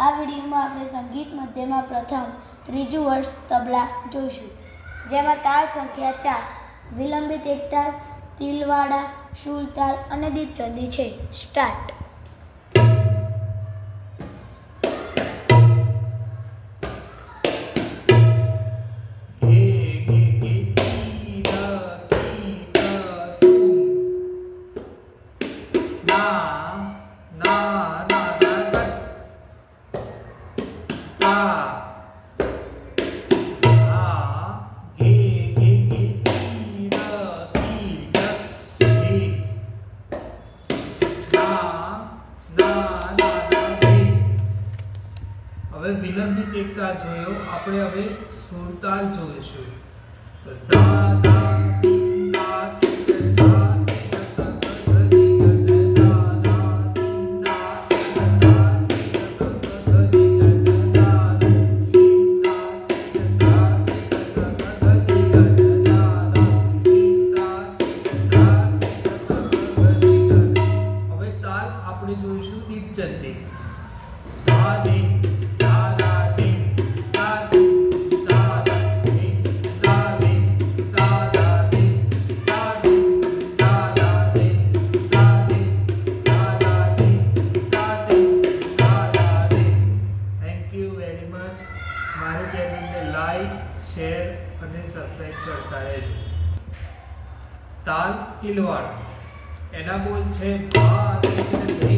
આ વિડીયોમાં આપણે સંગીત મધ્યમાં પ્રથમ ત્રીજું વર્ષ તબલા જોઈશું, જેમાં તાલ સંખ્યા 4, વિલંબિત એકતાલ, તિલવાડા, શુલતાલ અને દીપચંદી છે. સ્ટાર્ટ. હવે વિલંબિત એકતાલ જોયો, આપણે હવે સુરતાલ જોઈશું. તો ધા ધા તીન ધા તીન ધા તીન ધા તીન ધા ધા તીન ધા તીન ધા તીન ધા તીન હવે તાલ આપણે જોઈશું દીપચંદી. ધા દે મારી ચેનલને લાઈક, શેર અને સબસ્ક્રાઇબ કરતા રહેજો. તાલ તિલવાડા, એના બોલ છે ધા રે રે